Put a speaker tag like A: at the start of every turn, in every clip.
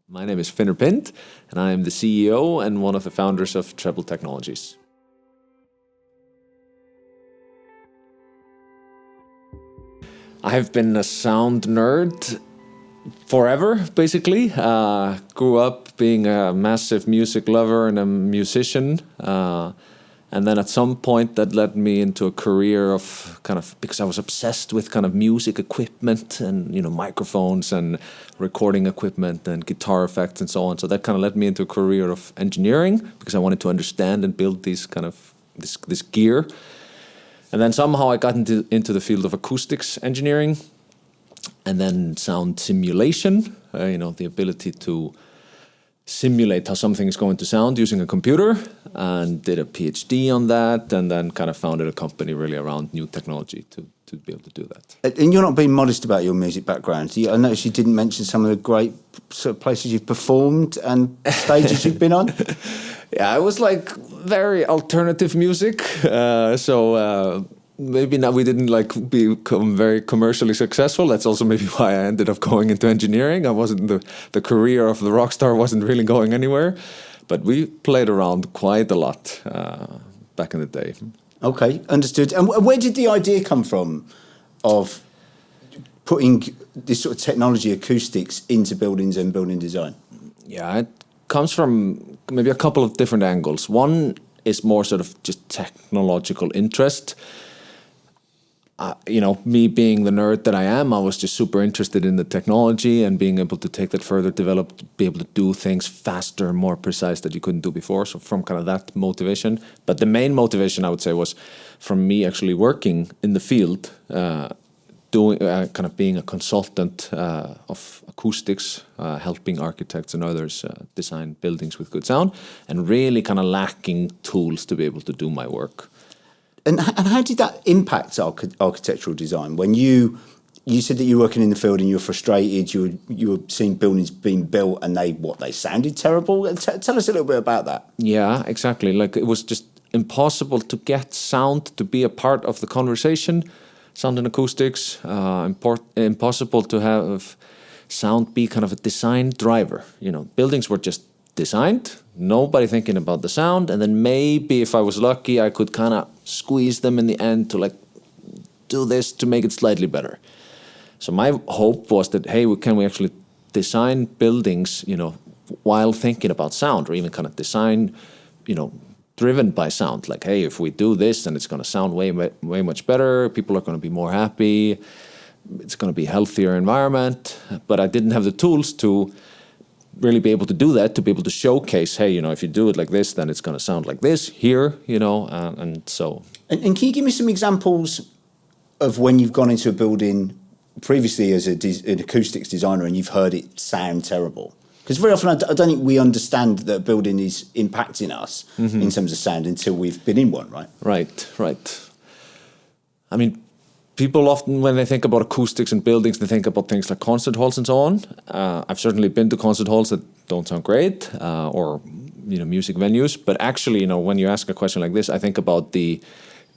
A: My name is Finnur Pind, and I am the CEO and one of the founders of Treble Technologies. I have been a sound nerd forever, basically. Grew up being a massive music lover and a musician. And then at some point that led me into a career of because I was obsessed with kind of music equipment and, microphones and recording equipment and guitar effects and so on. So that kind of led me into a career of engineering because I wanted to understand and build this gear. And then somehow I got into the field of acoustics engineering and then sound simulation, the ability to simulate how something is going to sound using a computer, and did a PhD on that, and then kind of founded a company really around new technology to be able to do that.
B: And you're not being modest about your music background. I noticed you didn't mention some of the great sort of places you've performed and stages you've been on.
A: Yeah, I was like very alternative music, maybe now we didn't become very commercially successful. That's also maybe why I ended up going into engineering. I wasn't the career of the rock star wasn't really going anywhere, but we played around quite a lot back in the day.
B: Okay, understood. And where did the idea come from of putting this sort of technology, acoustics, into buildings and building design?
A: Yeah, it comes from maybe a couple of different angles. One is more sort of just technological interest. Me being the nerd that I am, I was just super interested in the technology and being able to take that further, be able to do things faster and more precise that you couldn't do before. So from kind of that motivation. But the main motivation, I would say, was from me actually working in the field, being a consultant of acoustics, helping architects and others design buildings with good sound, and really kind of lacking tools to be able to do my work.
B: And how did that impact architectural design? When you said that you were working in the field and you were frustrated, you were seeing buildings being built and they sounded terrible. Tell us a little bit about that.
A: Yeah, exactly. Like it was just impossible to get sound to be a part of the conversation. Sound and acoustics, impossible to have sound be kind of a design driver. Buildings were just designed, nobody thinking about the sound, and then maybe if I was lucky, I could kind of squeeze them in the end to do this to make it slightly better. So my hope was that, hey, can we actually design buildings, while thinking about sound, or even kind of design, driven by sound. Like, hey, if we do this, then it's going to sound way much better. People are going to be more happy. It's going to be a healthier environment. But I didn't have the tools to really be able to do that, to be able to showcase, hey, if you do it like this, then it's going to sound like this here, and so.
B: And can you give me some examples of when you've gone into a building previously as an acoustics designer and you've heard it sound terrible? Because very often I don't think we understand that a building is impacting us in terms of sound until we've been in one, right?
A: Right. I mean, people often, when they think about acoustics and buildings, they think about things like concert halls and so on. I've certainly been to concert halls that don't sound great, or music venues. But actually, when you ask a question like this, I think about the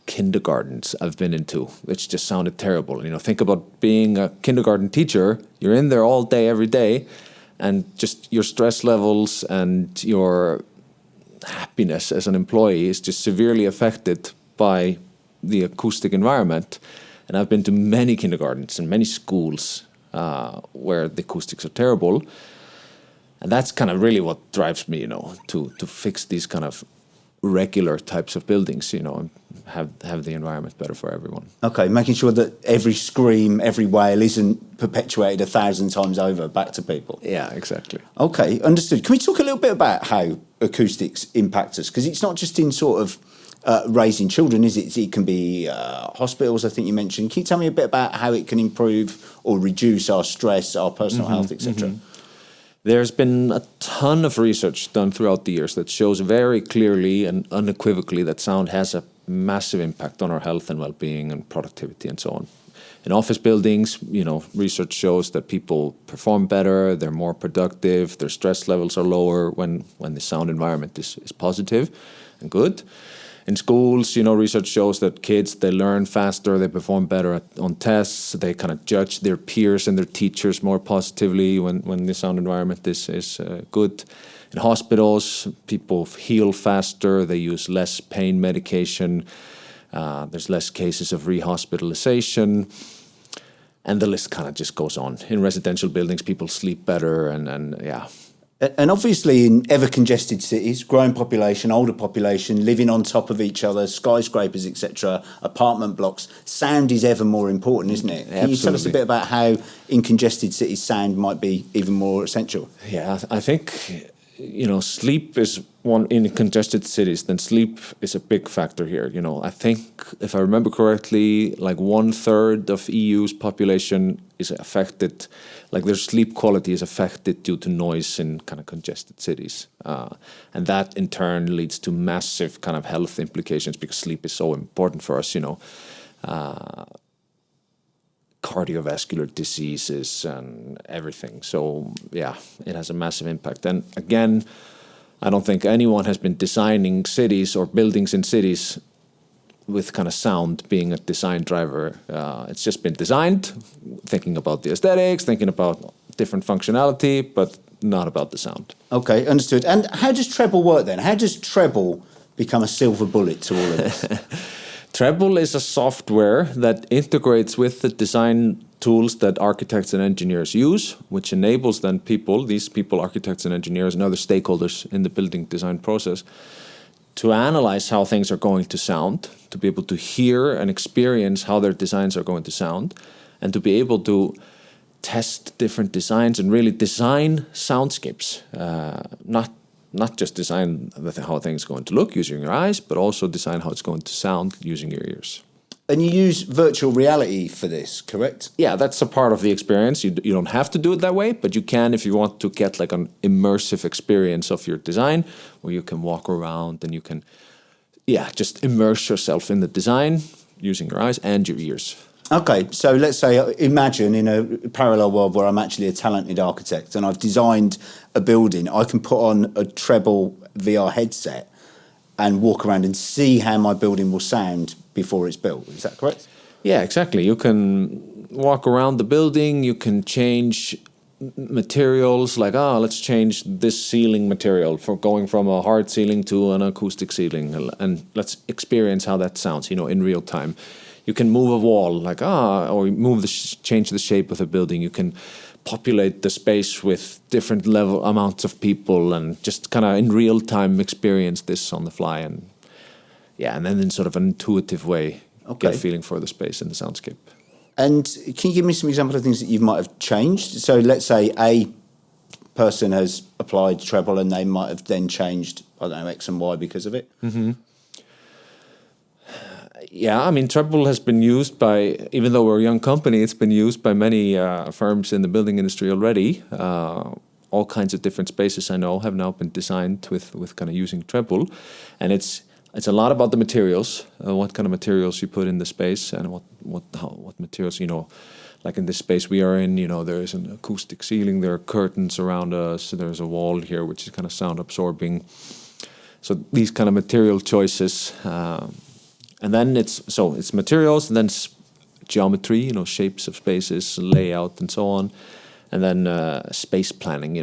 A: kindergartens I've been into, which just sounded terrible. Think about being a kindergarten teacher. You're in there all day, every day, and just your stress levels and your happiness as an employee is just severely affected by the acoustic environment. And I've been to many kindergartens and many schools where the acoustics are terrible. And that's kind of really what drives me, to fix these kind of regular types of buildings, and have the environment better for everyone.
B: Okay, making sure that every scream, every wail isn't perpetuated 1,000 times over back to people.
A: Yeah, exactly.
B: Okay, understood. Can we talk a little bit about how acoustics impact us? Because it's not just in sort of raising children, is it? It can be hospitals, I think you mentioned. Can you tell me a bit about how it can improve or reduce our stress, our personal health, etc.?
A: There's been a ton of research done throughout the years that shows very clearly and unequivocally that sound has a massive impact on our health and well-being and productivity and so on. In office buildings, research shows that people perform better, they're more productive, their stress levels are lower when the sound environment is positive and good. in schools, research shows that kids, they learn faster, they perform better on tests, they kind of judge their peers and their teachers more positively when the sound environment is good. In hospitals, people heal faster, they use less pain medication, there's less cases of rehospitalization, and the list kind of just goes on. In residential buildings, people sleep better, and yeah.
B: And obviously in ever-congested cities, growing population, older population, living on top of each other, skyscrapers, etc., apartment blocks, sound is ever more important, isn't it? Can you tell us a bit about how in congested cities sound might be even more essential?
A: Yeah, I think, sleep is one in congested cities, then sleep is a big factor here. I think, if I remember correctly, like 1/3 of EU's population is affected, like their sleep quality is affected due to noise in kind of congested cities. And that in turn leads to massive kind of health implications because sleep is so important for us, cardiovascular diseases and everything. So yeah, it has a massive impact. And again, I don't think anyone has been designing cities or buildings in cities with kind of sound being a design driver. It's just been designed, thinking about the aesthetics, thinking about different functionality, but not about the sound.
B: Okay, understood. And how does Treble work then? How does Treble become a silver bullet to all of this?
A: Treble is a software that integrates with the design tools that architects and engineers use, which enables then these people, architects and engineers and other stakeholders in the building design process, to analyze how things are going to sound, to be able to hear and experience how their designs are going to sound, and to be able to test different designs and really design soundscapes, not just design how things are going to look using your eyes, but also design how it's going to sound using your ears.
B: And you use virtual reality for this, correct?
A: Yeah, that's a part of the experience. You don't have to do it that way, but you can if you want to get like an immersive experience of your design, where you can walk around and you can, just immerse yourself in the design using your eyes and your ears.
B: Okay, so let's say, imagine in a parallel world where I'm actually a talented architect and I've designed a building. I can put on a Treble VR headset and walk around and see how my building will sound before it's built. Is that correct?
A: Yeah, exactly. You can walk around the building, you can change materials, like, let's change this ceiling material going from a hard ceiling to an acoustic ceiling, and let's experience how that sounds, in real time. You can move a wall, like, or change the shape of the building. You can populate the space with different amounts of people and just kind of in real time experience this on the fly. And then in sort of an intuitive way, get a feeling for the space and the soundscape.
B: And can you give me some examples of things that you might have changed? So let's say a person has applied Treble and they might have then changed, I don't know, X and Y because of it.
A: Mm-hmm. Yeah, I mean, Treble has been used by, even though we're a young company, it's been used by many firms in the building industry already. All kinds of different spaces I know have now been designed with kind of using Treble. And it's a lot about the materials, what kind of materials you put in the space and what materials, like in this space we are in, there is an acoustic ceiling, there are curtains around us, there's a wall here which is kind of sound absorbing. So these kind of material choices, and then it's materials, and then geometry, shapes of spaces, layout, and so on, and then space planning.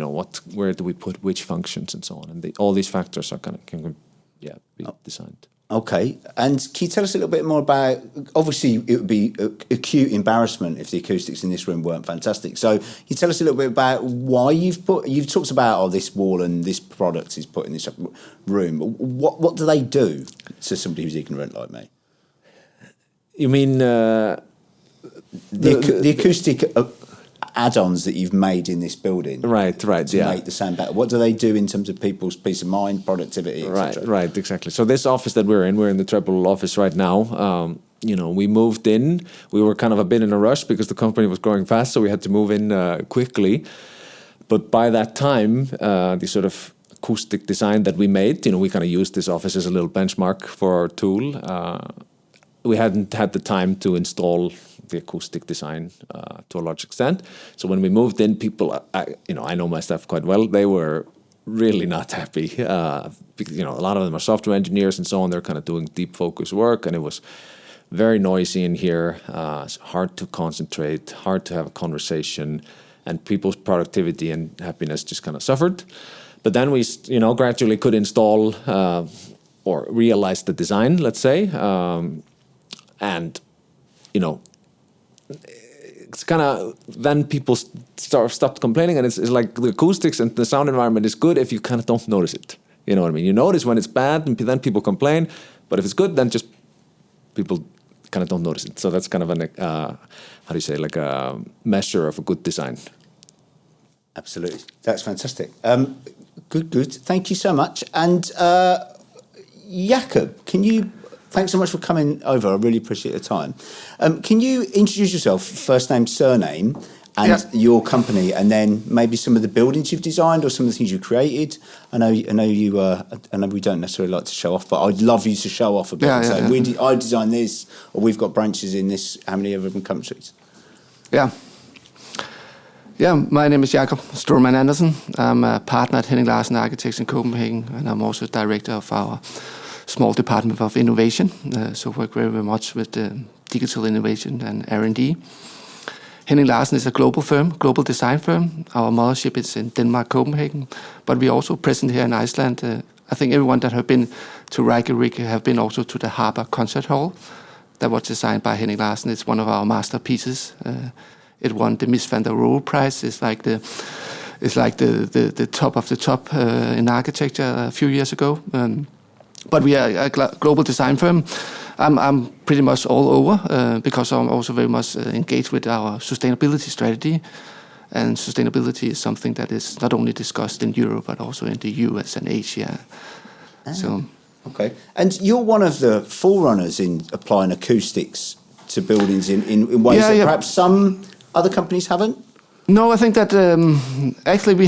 A: Where do we put which functions and so on, and all these factors are can be designed.
B: Okay, and can you tell us a little bit more about? Obviously, it would be acute embarrassment if the acoustics in this room weren't fantastic. So, can you tell us a little bit about why you've talked about this wall and this product is put in this room. What do they do to somebody who's ignorant like me?
A: You mean
B: the acoustic add-ons that you've made in this building,
A: right, to
B: make the sound better? What do they do in terms of people's peace of mind, productivity, etc.?
A: Right, exactly. So this office that we're in the Treble office right now. We moved in. We were kind of a bit in a rush because the company was growing fast, so we had to move in quickly. But by that time, the sort of acoustic design that we made, we kind of used this office as a little benchmark for our tool. We hadn't had the time to install the acoustic design to a large extent. So when we moved in, people, I know my staff quite well. They were really not happy. Because, a lot of them are software engineers and so on. They're kind of doing deep focus work, and it was very noisy in here. It's hard to concentrate, hard to have a conversation, and people's productivity and happiness just kind of suffered. But then we, gradually could install or realize the design, let's say, and it's kind of, then people stopped complaining, and it's like the acoustics and the sound environment is good if you kind of don't notice it. You know what I mean? You notice when it's bad, and then people complain. But if it's good, then just people kind of don't notice it. So that's kind of like a measure of a good design.
B: Absolutely, that's fantastic. Good. Thank you so much. And Jakob, thanks so much for coming over. I really appreciate the time. Can you introduce yourself, first name, surname, and your company, and then maybe some of the buildings you've designed or some of the things you created? I know we don't necessarily like to show off, but I'd love you to show off a bit. I designed this, or we've got branches in this. How many other countries?
C: My name is Jakob Stromann-Andersen. I'm a partner at Henning Larsen Architects in Copenhagen, and I'm also director of our small department of innovation. So work very, very much with digital innovation and R&D. Henning Larsen is a global firm, global design firm. Our mothership is in Denmark, Copenhagen, but we're also present here in Iceland. I think everyone that have been to Reykjavik have been also to the Harbour Concert Hall. That was designed by Henning Larsen. It's one of our masterpieces. It won the Miss van der Rohe prize. It's like the top of the top in architecture a few years ago. But we are a global design firm. I'm pretty much all over because I'm also very much engaged with our sustainability strategy. And sustainability is something that is not only discussed in Europe, but also in the US and Asia.
B: Okay. And you're one of the forerunners in applying acoustics to buildings in ways that perhaps some other companies haven't?
C: No, I think that actually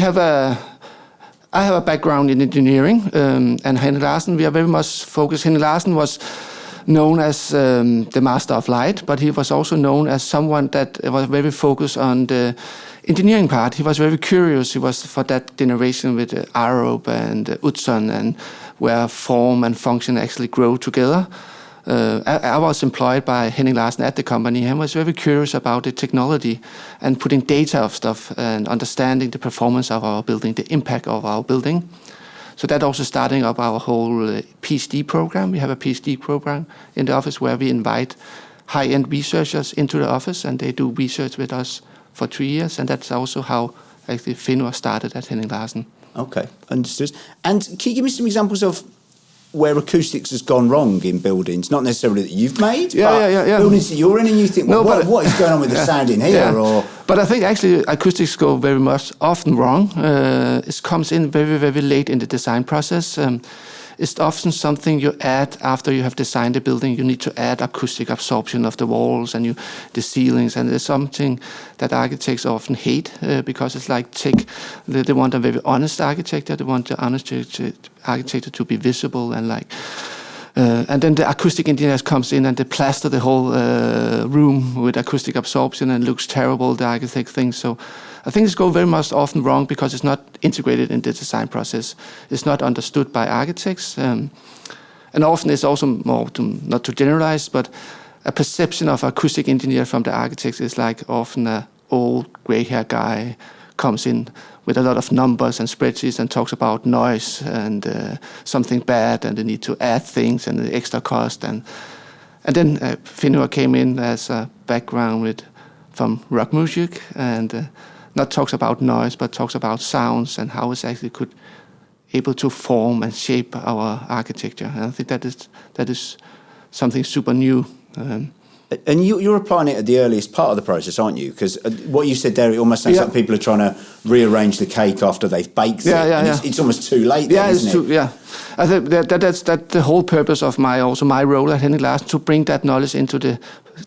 C: I have a background in engineering, and Henning Larsen, we are very much focused. Henning Larsen was known as the master of light, but he was also known as someone that was very focused on the engineering part. He was very curious. He was for that generation with Arup and Utzon, and where form and function actually grow together. I was employed by Henning Larsen at the company and was very curious about the technology and putting data of stuff and understanding the performance of our building, the impact of our building. So that also starting up our whole PhD program. We have a PhD program in the office where we invite high-end researchers into the office, and they do research with us for 3 years. And that's also how actually Finnur started at Henning Larsen.
B: Okay, understood. And can you give me some examples of where acoustics has gone wrong in buildings? Not necessarily that you've made, but buildings that you're in and you think, what is going on with the sound in here? Or
C: But I think actually acoustics go very much often wrong. It comes in very, very late in the design process. It's often something you add after you have designed the building. You need to add acoustic absorption of the walls and the ceilings, and it's something that architects often hate because it's like they want a very honest architecture. They want the architecture to be visible and then the acoustic engineers comes in and they plaster the whole room with acoustic absorption and looks terrible. The architect thinks so. I think it's go very much often wrong because it's not integrated in the design process. It's not understood by architects. And often it's also more, not to generalize, but a perception of acoustic engineer from the architects is like often an old gray-haired guy comes in with a lot of numbers and spreadsheets and talks about noise and something bad and the need to add things and the extra cost. And then Finnur came in as a background from rock music and not talks about noise, but talks about sounds and how it's actually could able to form and shape our architecture. And I think that is something super new.
B: And you're applying it at the earliest part of the process, aren't you? Because what you said there, it almost sounds like people are trying to rearrange the cake after they've baked it. It's almost too late then, isn't it?
C: I think that's the whole purpose of my role at Henning Larsen, to bring that knowledge into the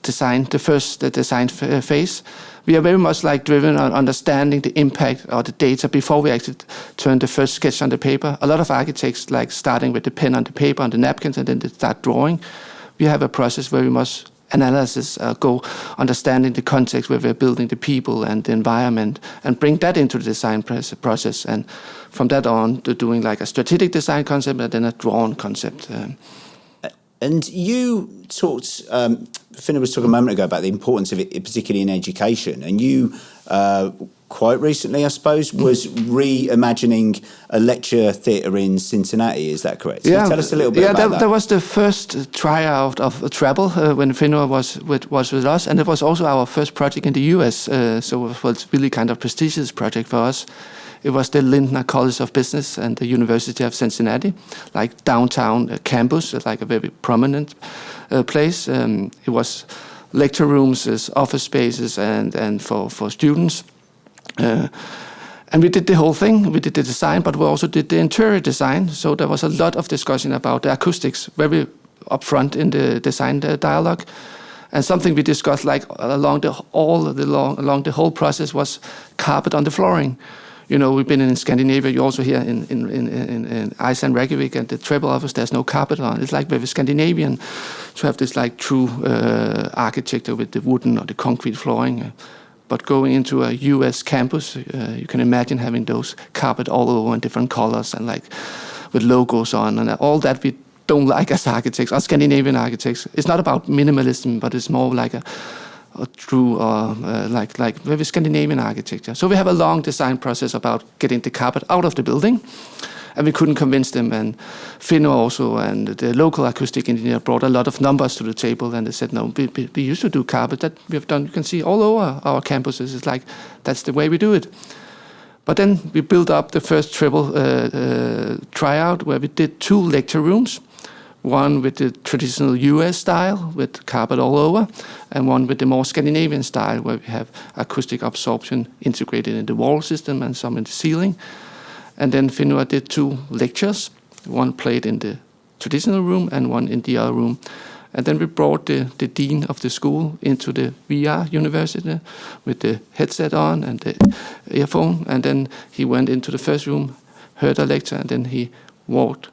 C: design, the design phase. We are very much driven on understanding the impact of the data before we actually turn the first sketch on the paper. A lot of architects starting with the pen on the paper, on the napkins, and then they start drawing. We have a process where we must analysis, go understanding the context where we're building, the people and the environment, and bring that into the design process. And from that on, to doing like a strategic design concept and then a drawn concept.
B: And you talked, Finnur was talking a moment ago about the importance of it, particularly in education. And you, quite recently, I suppose, was reimagining a lecture theatre in Cincinnati. Is that correct? Can you tell us a little bit about that?
C: That was the first tryout of Treble when Finnur was with us. And it was also our first project in the US. So it was really kind of prestigious project for us. It was the Lindner College of Business and the University of Cincinnati, like downtown campus, like a very prominent place. It was lecture rooms, office spaces, and for students. And we did the whole thing. We did the design, but we also did the interior design. So there was a lot of discussion about the acoustics, very upfront in the design dialogue. And something we discussed like along the whole process was carpet on the flooring. You know, we've been in Scandinavia. You also here in Iceland, Reykjavik, and the Treble office. There's no carpet on. It's like very Scandinavian to have this like true architecture with the wooden or the concrete flooring. But going into a U.S. campus, you can imagine having those carpet all over in different colors and like with logos on and all that we don't like as architects, as Scandinavian architects. It's not about minimalism, but it's more like a true like very Scandinavian architecture. So we have a long design process about getting the carpet out of the building, and we couldn't convince them. And Finnur also and the local acoustic engineer brought a lot of numbers to the table, and they said, no, we used to do carpet that we have done. You can see all over our campuses. It's like that's the way we do it. But then we built up the first Treble tryout where we did 2 lecture rooms. One with the traditional US style with carpet all over, and one with the more Scandinavian style where we have acoustic absorption integrated in the wall system and some in the ceiling. And then Finnur did 2 lectures, one played in the traditional room and one in the other room. And then we brought the dean of the school into the VR university with the headset on and the earphone. And then he went into the first room, heard a lecture, and then he walked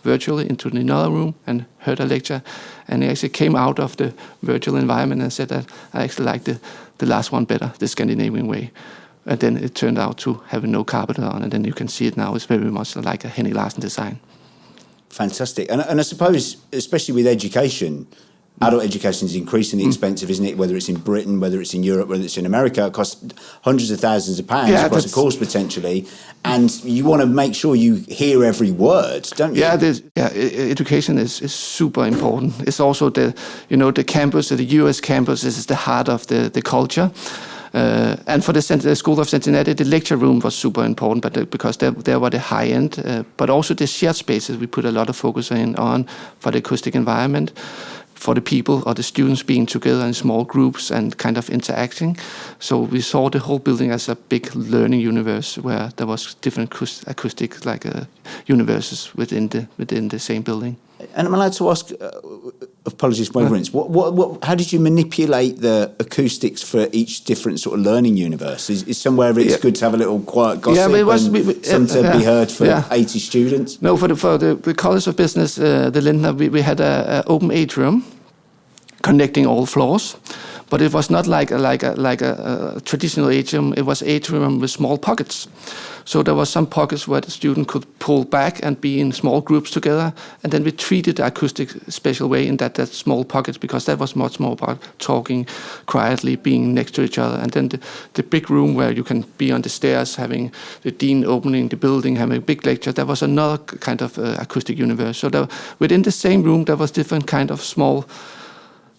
C: virtually into another room and heard a lecture, and he actually came out of the virtual environment and said that I actually like the last one better, the Scandinavian way. And then it turned out to have no carpet on, and then you can see it now. It's very much like a Henning Larsen design.
B: Fantastic. And I suppose, especially with education, adult education is increasingly expensive, isn't it? Whether it's in Britain, whether it's in Europe, whether it's in America, it costs hundreds of thousands of pounds across a course potentially. And you want to make sure you hear every word, don't you?
C: Education is super important. It's also the campus, the US campus is the heart of the culture. And for the School of Cincinnati, the lecture room was super important, but because there were the high end, but also the shared spaces we put a lot of focus on for the acoustic environment, for the people or the students being together in small groups and kind of interacting. So we saw the whole building as a big learning universe where there was different acoustic universes within the same building.
B: And I'm allowed to ask, apologies for my ignorance, how did you manipulate the acoustics for each different sort of learning universe? Is somewhere it's good to have a little quiet gossip and some to be heard for 80 students?
C: No, for the College of Business, the Lindner, we had an open atrium connecting all floors. But it was not like a traditional atrium. It was atrium with small pockets. So there were some pockets where the student could pull back and be in small groups together. And then we treated the acoustic special way in that small pockets, because that was much more about talking quietly, being next to each other. And then the big room where you can be on the stairs, having the dean opening the building, having a big lecture, that was another kind of acoustic universe. So within the same room, there was different kind of small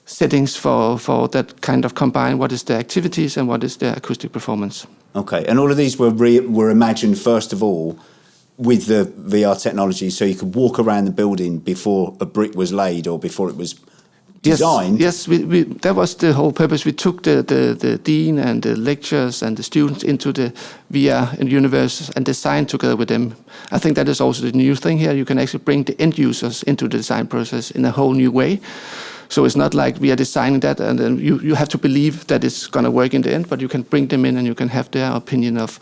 C: settings for that kind of combine what is the activities and what is the acoustic performance.
B: Okay, and all of these were imagined first of all with the VR technology, so you could walk around the building before a brick was laid or before it was designed.
C: Yes, that was the whole purpose. We took the dean and the lecturers and the students into the VR universe and designed together with them. I think that is also the new thing here. You can actually bring the end users into the design process in a whole new way. So it's not like we are designing that and then you have to believe that it's going to work in the end, but you can bring them in and you can have their opinion of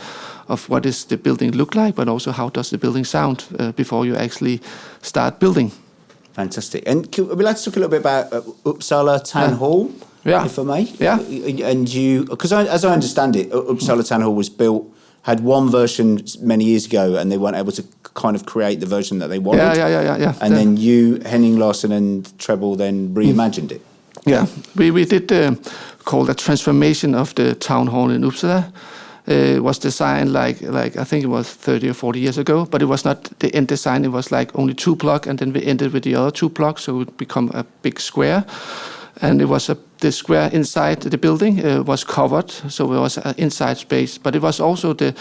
C: what does the building look like, but also how does the building sound before you actually start building.
B: Fantastic. And we'd like to talk a little bit about Uppsala Town Hall, if I may.
C: Yeah.
B: And you, because as I understand it, Uppsala Town Hall was built, had one version many years ago, and they weren't able to kind of create the version that they wanted.
C: Yeah.
B: And then you, Henning Larsen and Treble, then reimagined it.
C: Yeah, we did call a transformation of the town hall in Uppsala. It was designed like I think it was 30 or 40 years ago, but it was not the end design. It was like only 2 blocks, and then we ended with the other 2 blocks, so it would become a big square. And it was the square inside the building was covered, so it was an inside space. But it was also the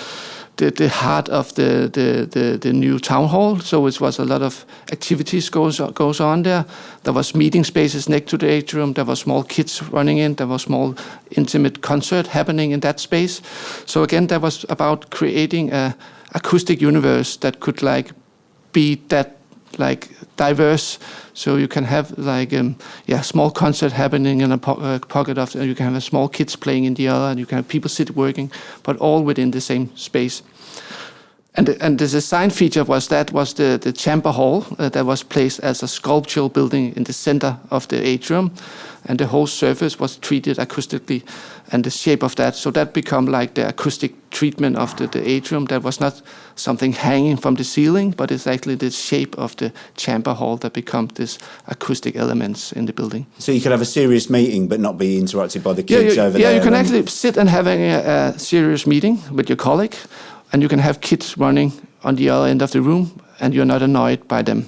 C: heart of the new town hall. So it was a lot of activities goes on there. There was meeting spaces next to the atrium. There were small kids running in. There was small intimate concert happening in that space. So again, that was about creating a acoustic universe that could like be that like diverse, so you can have like small concert happening in a pocket of, you can have a small kids playing in the other, and you can have people sit working, but all within the same space. And the design feature was the chamber hall that was placed as a sculptural building in the center of the atrium, and the whole surface was treated acoustically, and the shape of that, so that become like the acoustic treatment of the atrium. That was not something hanging from the ceiling, but it's actually the shape of the chamber hall that becomes this acoustic elements in the building.
B: So you could have a serious meeting but not be interrupted by the kids over there.
C: Yeah, you can actually sit and having a serious meeting with your colleague, and you can have kids running on the other end of the room, and you're not annoyed by them,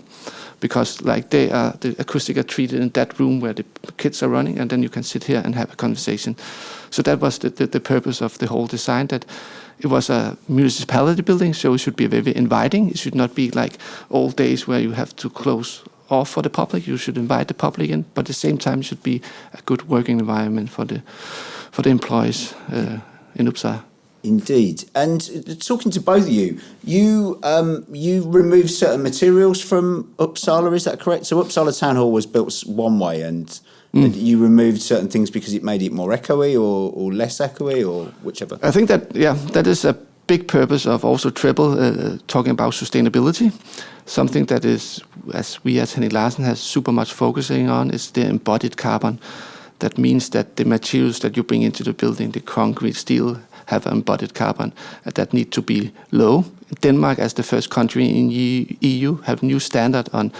C: because like the acoustic are treated in that room where the kids are running, and then you can sit here and have a conversation. So that was the purpose of the whole design, that it was a municipality building, so it should be very inviting. It should not be like old days where you have to close off for the public. You should invite the public in, but at the same time it should be a good working environment for the employees in Uppsala.
B: Indeed. And talking to both of you, you removed certain materials from Uppsala, is that correct? So Uppsala Town Hall was built one way, and you removed certain things because it made it more echoey or less echoey, or whichever.
C: I think that is a big purpose of also Treble, talking about sustainability. Something that is, as Henning Larsen has super much focusing on, is the embodied carbon. That means that the materials that you bring into the building, the concrete, steel, have embodied carbon that need to be low. Denmark, as the first country in EU, have new standard on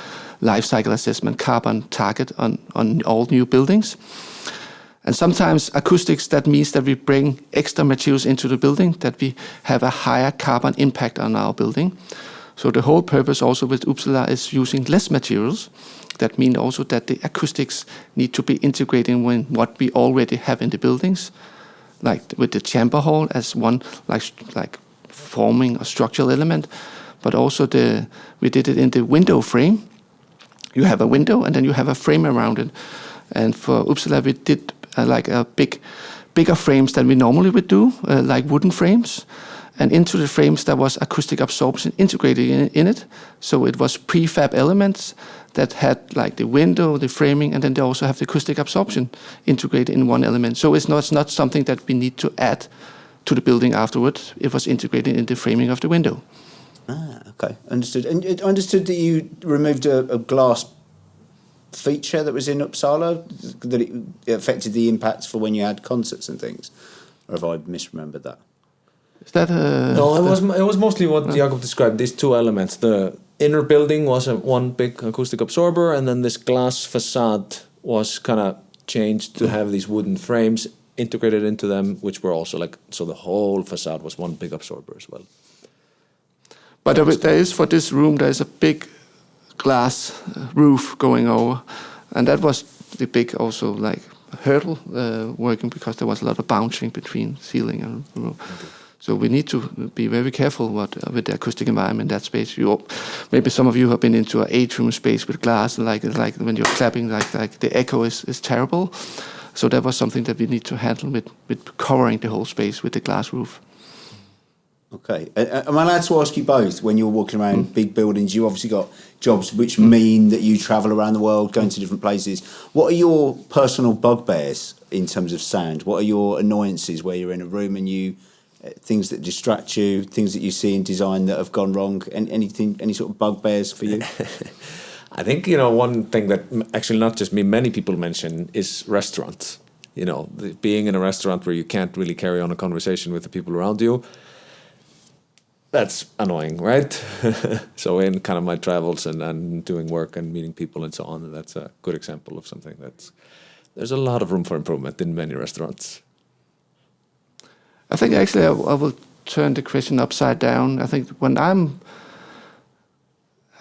C: life cycle assessment, carbon target on all new buildings. And sometimes acoustics, that means that we bring extra materials into the building, that we have a higher carbon impact on our building. So the whole purpose also with Uppsala is using less materials. That means also that the acoustics need to be integrated in what we already have in the buildings, like with the chamber hall as one like forming a structural element, but also we did it in the window frame. You have a window and then you have a frame around it. And for Uppsala we did like a bigger frames than we normally would do, like wooden frames. And into the frames there was acoustic absorption integrated in it. So it was prefab elements that had like the window, the framing, and then they also have the acoustic absorption integrated in one element. So it's not something that we need to add to the building afterwards. It was integrated in the framing of the window.
B: Okay, understood. And I understood that you removed a glass feature that was in Uppsala, that it affected the impacts for when you had concerts and things. Or have I misremembered that?
C: Is that
A: No, it was mostly what Jakob described. These 2 elements. The inner building was one big acoustic absorber, and then this glass facade was kind of changed to have these wooden frames integrated into them, which were also like, so the whole facade was one big absorber as well.
C: But there is, for this room, there is a big glass roof going over, and that was the big also like hurdle working, because there was a lot of bouncing between ceiling and roof. Okay. So we need to be very careful with the acoustic environment in that space. Maybe some of you have been into an atrium space with glass, like when you're clapping, like the echo is terrible. So that was something that we need to handle with covering the whole space with the glass roof.
B: Okay. Am I allowed to ask you both, when you're walking around big buildings, you obviously got jobs which mean that you travel around the world, going to different places. What are your personal bugbears in terms of sound? What are your annoyances where you're in a room and things that distract you, things that you see in design that have gone wrong, and any sort of bugbears for you?
A: I think, one thing that actually not just me, many people mention is restaurants. Being in a restaurant where you can't really carry on a conversation with the people around you, that's annoying, right? So in kind of my travels and doing work and meeting people and so on, that's a good example of something there's a lot of room for improvement in many restaurants.
C: I think actually I will turn the question upside down. I think when I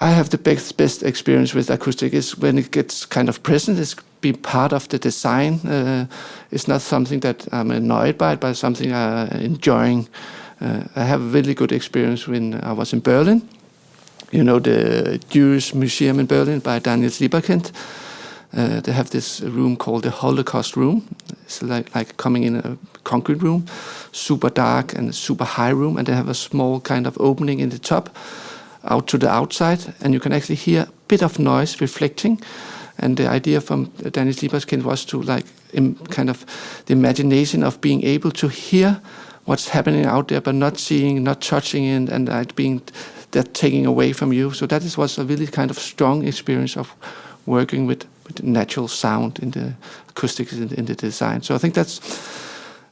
C: have the best experience with acoustic is when it gets kind of present, it's be part of the design. It's not something that I'm annoyed by, but something I'm enjoying. I have a really good experience when I was in Berlin. The Jewish Museum in Berlin by Daniel Lieberkind. They have this room called the Holocaust Room. It's like coming in a concrete room, super dark and super high room, and they have a small kind of opening in the top out to the outside, and you can actually hear a bit of noise reflecting. And the idea from Daniel Lieberkind was to kind of the imagination of being able to hear what's happening out there, but not seeing, not touching it, and being that taking away from you. So that was a really kind of strong experience of working with natural sound in the acoustics in the design. So I think that's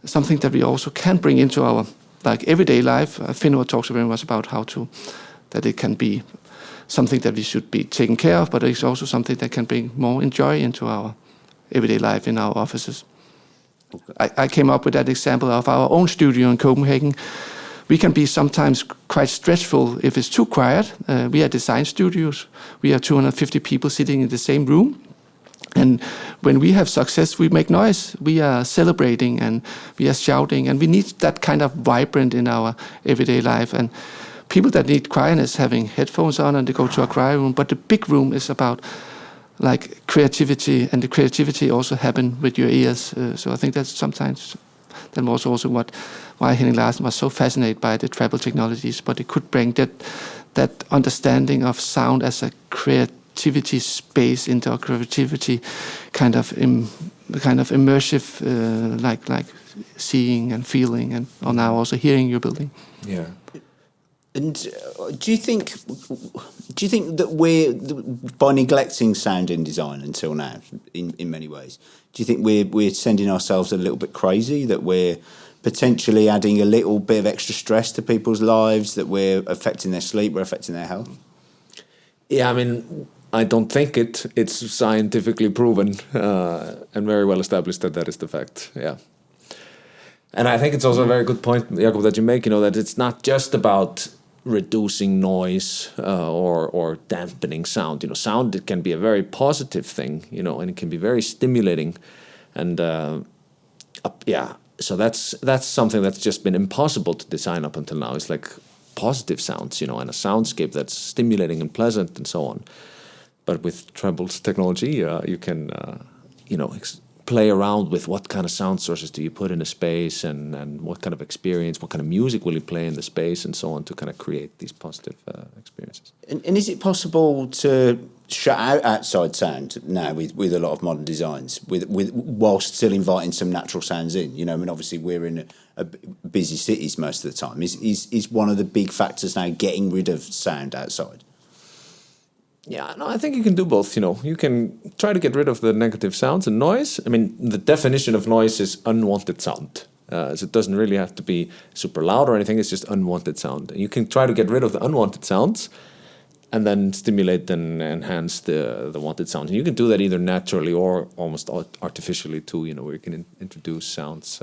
C: something that we also can bring into our everyday life. Finnur talks very much about that it can be something that we should be taking care of, but it's also something that can bring more joy into our everyday life in our offices. Okay. I came up with that example of our own studio in Copenhagen. We can be sometimes quite stressful if it's too quiet. We are design studios. We are 250 people sitting in the same room. And when we have success, we make noise. We are celebrating and we are shouting. And we need that kind of vibrant in our everyday life. And people that need quietness having headphones on and they go to a quiet room. But the big room is about creativity, and the creativity also happen with your ears. So I think that's sometimes that was also why Henning Larsen was so fascinated by the Treble technologies. But it could bring that understanding of sound as a creativity space into a creativity kind of immersive, like seeing and feeling, and now also hearing your building.
A: Yeah.
B: And do you think that we're, by neglecting sound in design until now, in many ways, do you think we're sending ourselves a little bit crazy, that we're potentially adding a little bit of extra stress to people's lives, that we're affecting their sleep, we're affecting their health?
A: Yeah, I mean, I don't think it's scientifically proven and very well established that is the fact, yeah. And I think it's also a very good point, Jakob, that you make, that it's not just about reducing noise or dampening sound. Sound, it can be a very positive thing, and it can be very stimulating. And so that's something that's just been impossible to design up until now. It's like positive sounds, and a soundscape that's stimulating and pleasant and so on. But with Treble's technology, you can, play around with what kind of sound sources do you put in a space, and what kind of experience, what kind of music will you play in the space, and so on, to kind of create these positive experiences. And
B: is it possible to shut out outside sound now with a lot of modern designs, whilst still inviting some natural sounds in? Obviously we're in a busy cities most of the time. Is one of the big factors now getting rid of sound outside?
A: Yeah, no, I think you can do both. You can try to get rid of the negative sounds and noise. I mean, the definition of noise is unwanted sound. So it doesn't really have to be super loud or anything. It's just unwanted sound. And you can try to get rid of the unwanted sounds and then stimulate and enhance the wanted sounds. And you can do that either naturally or almost artificially too, where you can introduce sounds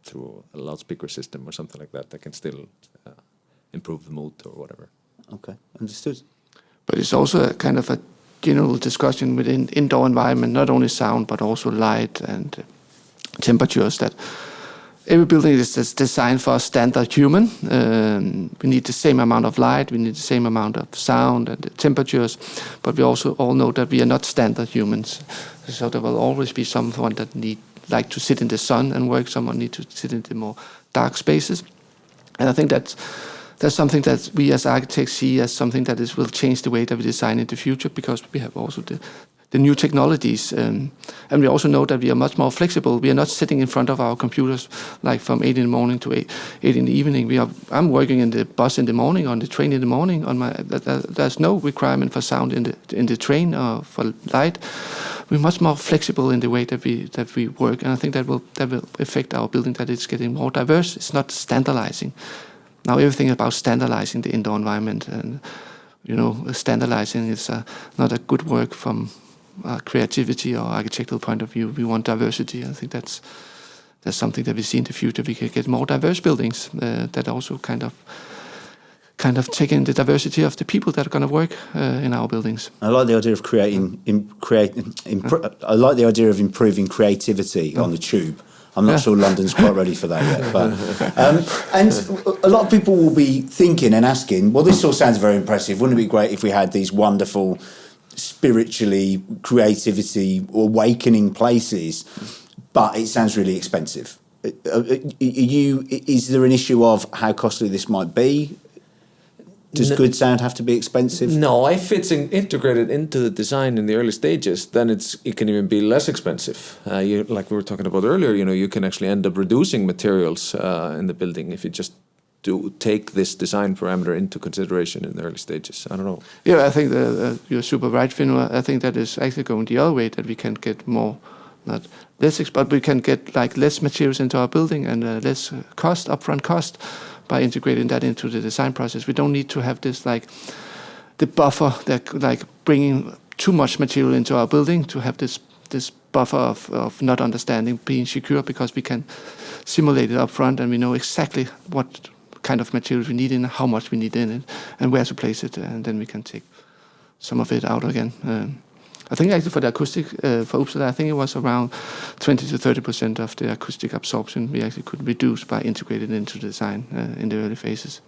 A: through a loudspeaker system or something like that can still improve the mood or whatever.
B: Okay, understood.
C: But it's also a kind of a general discussion within indoor environment, not only sound, but also light and temperatures, that every building is designed for a standard human. We need the same amount of light, we need the same amount of sound and the temperatures, but we also all know that we are not standard humans. So there will always be someone that like to sit in the sun and work, someone need to sit in the more dark spaces. And I think that's something that we as architects see as something that will change the way that we design in the future, because we have also the new technologies. And we also know that we are much more flexible. We are not sitting in front of our computers like from 8 in the morning to 8 in the evening. I'm working in the bus in the morning, on the train in the morning. There's no requirement for sound in the train or for light. We're much more flexible in the way that we work, and I think that will affect our building, that it's getting more diverse. It's not standardizing. Now everything is about standardizing the indoor environment, and standardizing is not a good work from creativity or architectural point of view. We want diversity. I think that's something that we see in the future. We can get more diverse buildings that also kind of take in the diversity of the people that are going to work in our buildings.
B: I like the idea of I like the idea of improving creativity on the tube. I'm not sure London's quite ready for that yet. But, and a lot of people will be thinking and asking, well, this all sounds very impressive. Wouldn't it be great if we had these wonderful, spiritually, creativity, awakening places? But it sounds really expensive. Is there an issue of how costly this might be? Does good sound have to be expensive?
A: No, if it's integrated into the design in the early stages, then it can even be less expensive. Like we were talking about earlier, you can actually end up reducing materials in the building if you just take this design parameter into consideration in the early stages. I don't know.
C: Yeah, I think you're super right, Finnur. I think that is actually going the other way, that we can get more, not less, but we can get like less materials into our building and less upfront cost. By integrating that into the design process, we don't need to have this like the buffer that like bringing too much material into our building to have this buffer of not understanding, being secure, because we can simulate it up front and we know exactly what kind of materials we need in, how much we need in it, and where to place it, and then we can take some of it out again. I think actually for the acoustic, for Uppsala, I think it was around 20 to 30% of the acoustic absorption we actually could reduce by integrating it into the design in the early phases.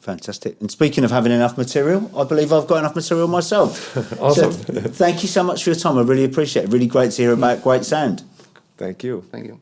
B: Fantastic. And speaking of having enough material, I believe I've got enough material myself.
A: Awesome.
B: So, thank you so much for your time. I really appreciate it. Really great to hear about great sound.
A: Thank you.
C: Thank you.